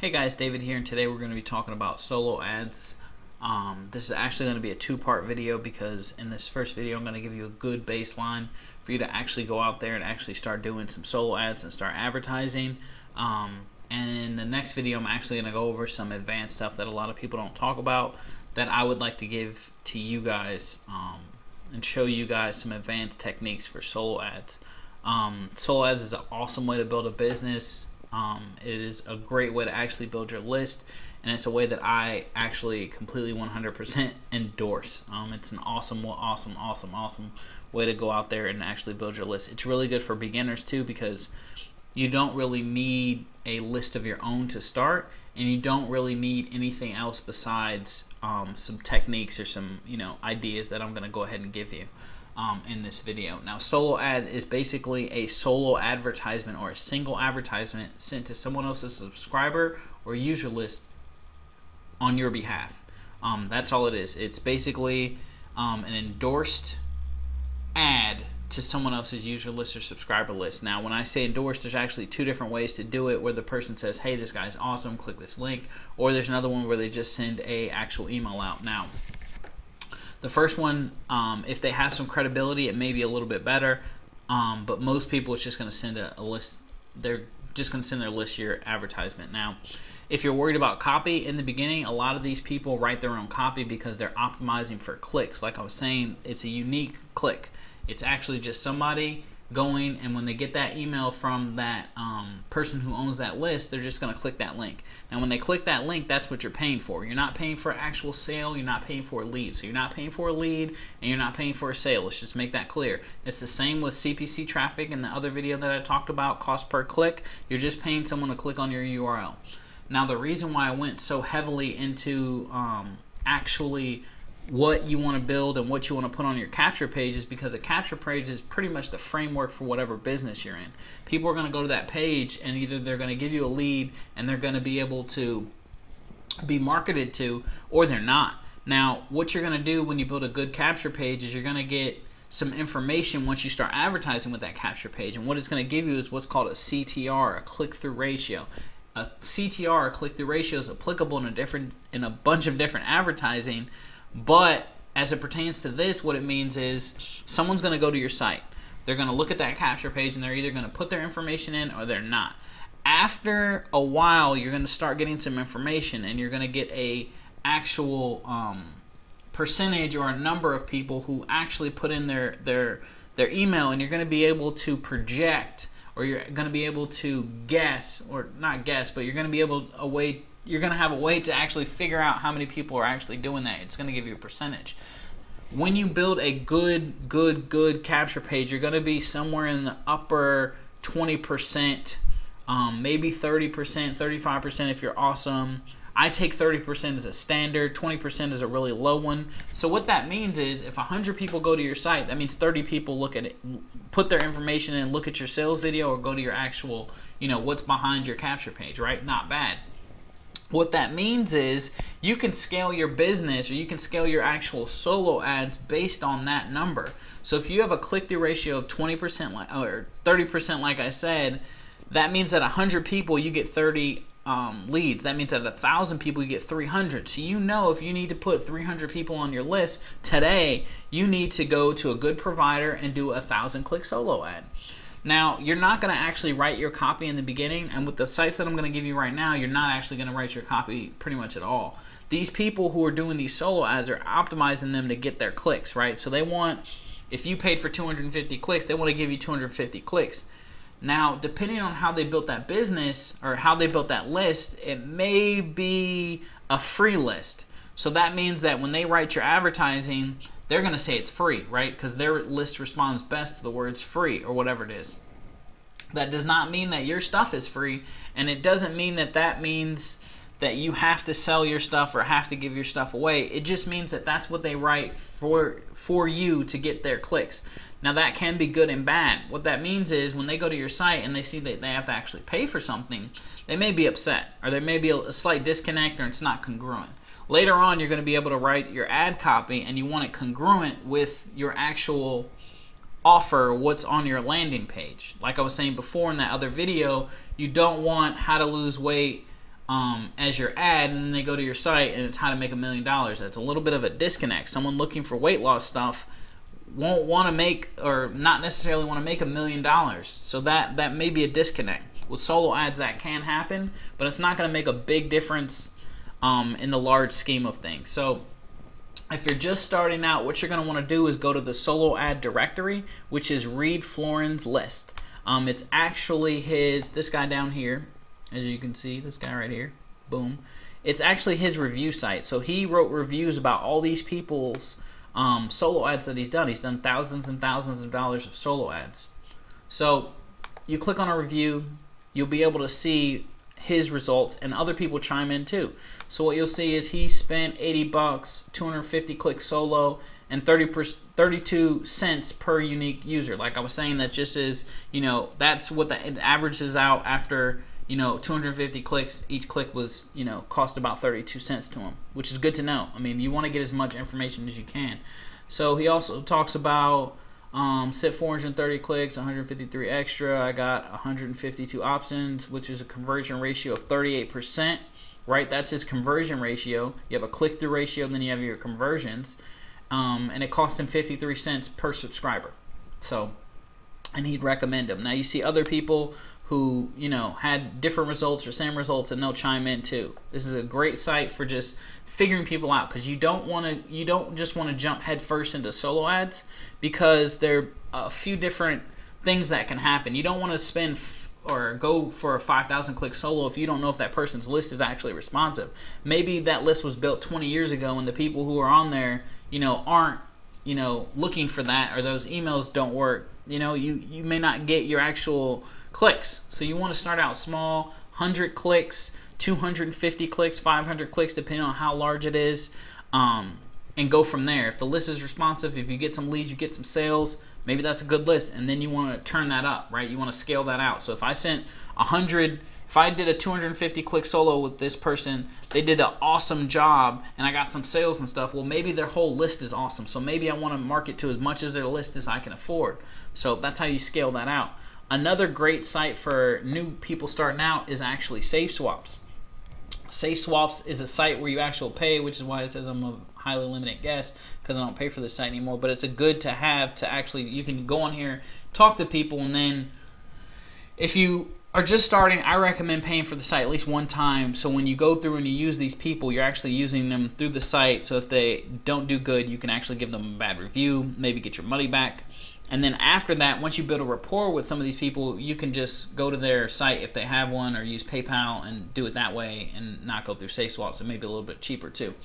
Hey guys, David here, and today we're going to be talking about solo ads. This is actually going to be a two-part video because in this first video I'm going to give you a good baseline for you to actually go out there and actually start doing some solo ads and start advertising. And in the next video I'm actually going to go over some advanced stuff that a lot of people don't talk about that I would like to give to you guys and show you guys some advanced techniques for solo ads. Solo ads is an awesome way to build a business. It is a great way to actually build your list, and it's a way that I actually completely 100% endorse. It's an awesome way to go out there and actually build your list. It's really good for beginners too, because you don't really need a list of your own to start, and you don't really need anything else besides some techniques or some ideas that I'm going to go ahead and give you in this video. Now, solo ad is basically a solo advertisement or a single advertisement sent to someone else's subscriber or user list on your behalf. That's all it is. It's basically an endorsed ad to someone else's user list or subscriber list. Now, when I say endorsed, there's actually two different ways to do it, where the person says, hey, this guy's awesome, click this link, or there's another one where they just send a actual email out. Now, the first one, if they have some credibility, it may be a little bit better, but most people, it's just going to send a list. They're just going to send their list your advertisement. Now, if you're worried about copy in the beginning, a lot of these people write their own copy because they're optimizing for clicks. Like I was saying, it's a unique click. It's actually just somebody going, and when they get that email from that person who owns that list, they're just going to click that link. Now, when they click that link, that's what you're paying for. You're not paying for an actual sale. You're not paying for a lead. So you're not paying for a lead, and you're not paying for a sale. Let's just make that clear. It's the same with CPC traffic in the other video that I talked about, cost per click. You're just paying someone to click on your URL. Now, the reason why I went so heavily into actually what you want to build and what you want to put on your capture page is because a capture page is pretty much the framework for whatever business you're in. People are going to go to that page, and either they're going to give you a lead and they're going to be able to be marketed to, or they're not. Now, what you're going to do when you build a good capture page is you're going to get some information once you start advertising with that capture page, and what it's going to give you is what's called a CTR, a click-through ratio. A CTR, a click-through ratio, is applicable in a bunch of different advertising. But as it pertains to this, what it means is someone's going to go to your site. They're going to look at that capture page, and they're either going to put their information in or they're not. After a while, you're going to start getting some information, and you're going to get a actual percentage or a number of people who actually put in their email, and you're going to be able to project, or you're going to be able to guess, or not guess, but you're going to be able you're going to have a way to actually figure out how many people are actually doing that. It's going to give you a percentage. When you build a good capture page, you're going to be somewhere in the upper 20%, maybe 30%, 35% if you're awesome. I take 30% as a standard, 20% is a really low one. So what that means is if 100 people go to your site, that means 30 people look at it, put their information in, look at your sales video, or go to your actual, what's behind your capture page, right? Not bad. What that means is you can scale your business, or you can scale your actual solo ads based on that number. So if you have a click-through ratio of 20% or 30%, like I said, that means that 100 people you get 30 leads. That means that 1,000 people you get 300. So if you need to put 300 people on your list today, you need to go to a good provider and do a 1,000-click solo ad. Now, you're not going to actually write your copy in the beginning, and with the sites that I'm going to give you right now, you're not actually going to write your copy pretty much at all. These people who are doing these solo ads are optimizing them to get their clicks, right? So they want, if you paid for 250 clicks, they want to give you 250 clicks. Now, depending on how they built that business or how they built that list, it may be a free list. So that means that when they write your advertising, they're going to say it's free, right? Because their list responds best to the words free or whatever it is. That does not mean that your stuff is free, and it doesn't mean that means that you have to sell your stuff or have to give your stuff away. It just means that that's what they write for you to get their clicks. Now, that can be good and bad. What that means is when they go to your site and they see that they have to actually pay for something, they may be upset, or there may be a slight disconnect, or it's not congruent. Later on, you're going to be able to write your ad copy, and you want it congruent with your actual offer, what's on your landing page. Like I was saying before in that other video, you don't want how to lose weight as your ad, and then they go to your site and it's how to make $1 million. That's a little bit of a disconnect. Someone looking for weight loss stuff won't want to make, or not necessarily want to make $1 million. So that may be a disconnect. With solo ads, that can happen, but it's not going to make a big difference in the large scheme of things. So if you're just starting out, what you're going to want to do is go to the solo ad directory, which is Reed Florin's list. It's actually this guy down here, as you can see, this guy right here, boom. It's actually his review site. So he wrote reviews about all these people's solo ads that he's done. He's done thousands and thousands of dollars of solo ads. So you click on a review, you'll be able to see his results, and other people chime in too. So what you'll see is he spent 80 bucks, 250 clicks solo, and 32 cents per unique user. Like I was saying, that just is, that's what it averages out after, 250 clicks. Each click was, cost about 32 cents to him, which is good to know. I mean, you want to get as much information as you can. So he also talks about set 430 clicks, 153 extra. I got 152 options, which is a conversion ratio of 38%, right? That's his conversion ratio. You have a click-through ratio, and then you have your conversions. And it cost him 53 cents per subscriber. So, and he'd recommend them. Now you see other people who, had different results or same results, and they'll chime in too. This is a great site for just figuring people out, because you don't just want to jump headfirst into solo ads, because there are a few different things that can happen. You don't want to spend or go for a 5,000 click solo if you don't know if that person's list is actually responsive. Maybe that list was built 20 years ago, and the people who are on there, aren't, looking for that, or those emails don't work. You may not get your actual clicks. So you want to start out small, 100 clicks, 250 clicks, 500 clicks, depending on how large it is, and go from there. If the list is responsive, if you get some leads, you get some sales, maybe that's a good list, and then you want to turn that up, right? You want to scale that out. So if I sent 100, if I did a 250 click solo with this person, they did an awesome job, and I got some sales and stuff, well, maybe their whole list is awesome. So maybe I want to market to as much as their list as I can afford. So that's how you scale that out. Another great site for new people starting out is actually Safe Swaps. Safe Swaps is a site where you actually pay, which is why it says I'm a highly limited guest, because I don't pay for this site anymore. But it's a good to have to actually, you can go on here, talk to people, and then if you are just starting, I recommend paying for the site at least one time. So when you go through and you use these people, you're actually using them through the site. So if they don't do good, you can actually give them a bad review, maybe get your money back. And then after that, once you build a rapport with some of these people, you can just go to their site if they have one, or use PayPal and do it that way and not go through Safe Swaps, and maybe a little bit cheaper too.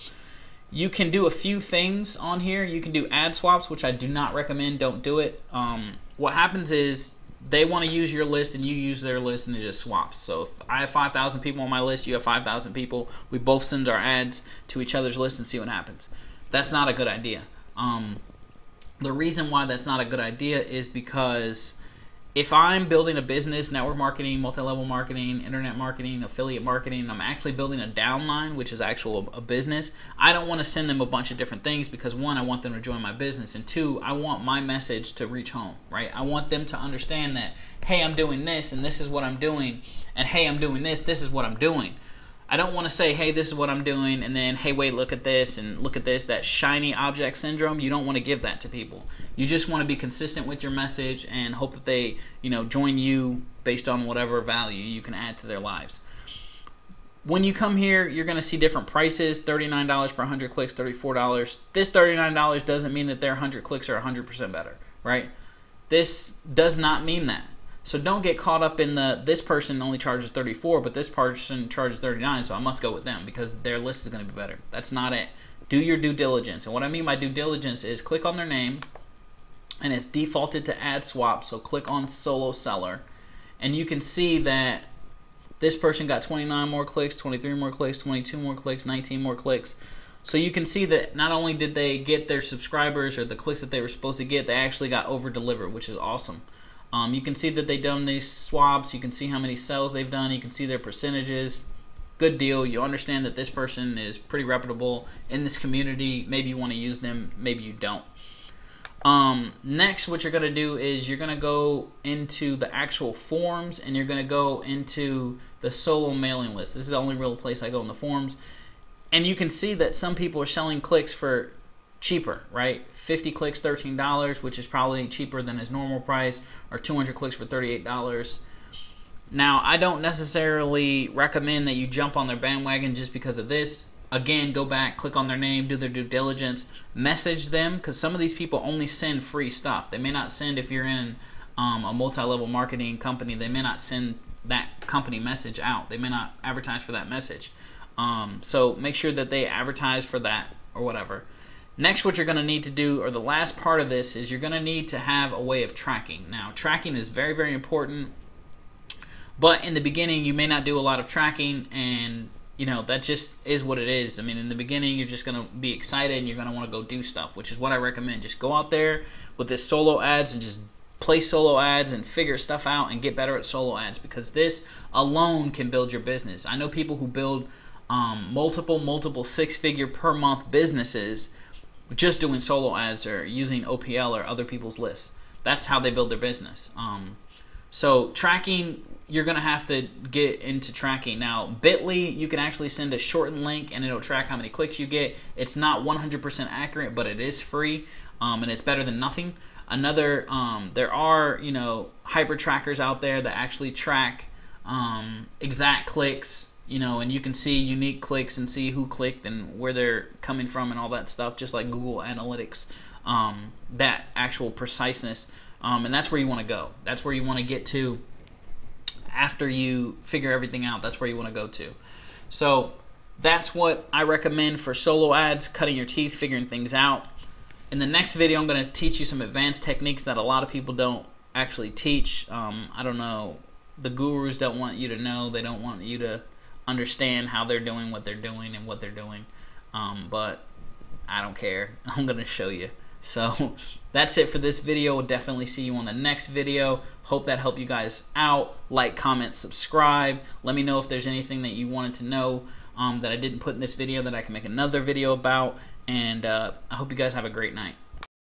You can do a few things on here. You can do ad swaps, which I do not recommend. Don't do it. What happens is they want to use your list and you use their list, and it just swaps. So if I have 5,000 people on my list, you have 5,000 people, we both send our ads to each other's list and see what happens. That's not a good idea. The reason why that's not a good idea is because if I'm building a business, network marketing, multi-level marketing, internet marketing, affiliate marketing, and I'm actually building a downline, which is actual a business, I don't want to send them a bunch of different things, because one, I want them to join my business, and two, I want my message to reach home, right? I want them to understand that, hey, I'm doing this, and this is what I'm doing, and hey, I'm doing this, this is what I'm doing. I don't want to say, hey, this is what I'm doing, and then, hey, wait, look at this, and look at this, that shiny object syndrome. You don't want to give that to people. You just want to be consistent with your message and hope that they, join you based on whatever value you can add to their lives. When you come here, you're going to see different prices, $39 per 100 clicks, $34. This $39 doesn't mean that their 100 clicks are 100% better, right? This does not mean that. So don't get caught up in this person only charges 34, but this person charges 39, so I must go with them because their list is going to be better. That's not it. Do your due diligence. And what I mean by due diligence is click on their name, and it's defaulted to ad swap, so click on solo seller, and you can see that this person got 29 more clicks, 23 more clicks, 22 more clicks, 19 more clicks. So you can see that not only did they get their subscribers or the clicks that they were supposed to get, they actually got over-delivered, which is awesome. You can see that they've done these swaps. You can see how many sales they've done. You can see their percentages. Good deal. You understand that this person is pretty reputable in this community. Maybe you want to use them. Maybe you don't. Next, what you're going to do is you're going to go into the actual forums, and you're going to go into the solo mailing list. This is the only real place I go in the forums. And you can see that some people are selling clicks for cheaper, right? 50 clicks, $13, which is probably cheaper than his normal price, or 200 clicks for $38. Now, I don't necessarily recommend that you jump on their bandwagon just because of this. Again, go back, click on their name, do their due diligence, message them, because some of these people only send free stuff. They may not send, if you're in a multi-level marketing company, they may not send that company message out. They may not advertise for that message. So make sure that they advertise for that or whatever. Next, what you're going to need to do, or the last part of this, is you're going to need to have a way of tracking. Now, tracking is very, very important, but in the beginning, you may not do a lot of tracking, and you know, that just is what it is. I mean, in the beginning, you're just going to be excited and you're going to want to go do stuff, which is what I recommend. Just go out there with this solo ads and just play solo ads and figure stuff out and get better at solo ads, because this alone can build your business. I know people who build multiple six-figure per month businesses just doing solo ads or using OPL or other people's lists. That's how they build their business. So tracking, you're going to have to get into tracking. Now, Bitly, you can actually send a shortened link and it'll track how many clicks you get. It's not 100% accurate, but it is free, and it's better than nothing. Another, there are, you know, hyper trackers out there that actually track exact clicks, you know, and you can see unique clicks and see who clicked and where they're coming from and all that stuff, just like Google Analytics, that actual preciseness. And that's where you want to go. That's where you want to get to after you figure everything out. That's where you want to go to. So that's what I recommend for solo ads, cutting your teeth, figuring things out. In the next video, I'm going to teach you some advanced techniques that a lot of people don't actually teach. I don't know. The gurus don't want you to know. They don't want you to understand how they're doing what they're doing and what they're doing. But I don't care. I'm going to show you. So that's it for this video. We'll definitely see you on the next video. Hope that helped you guys out. Like, comment, subscribe. Let me know if there's anything that you wanted to know that I didn't put in this video that I can make another video about. And I hope you guys have a great night.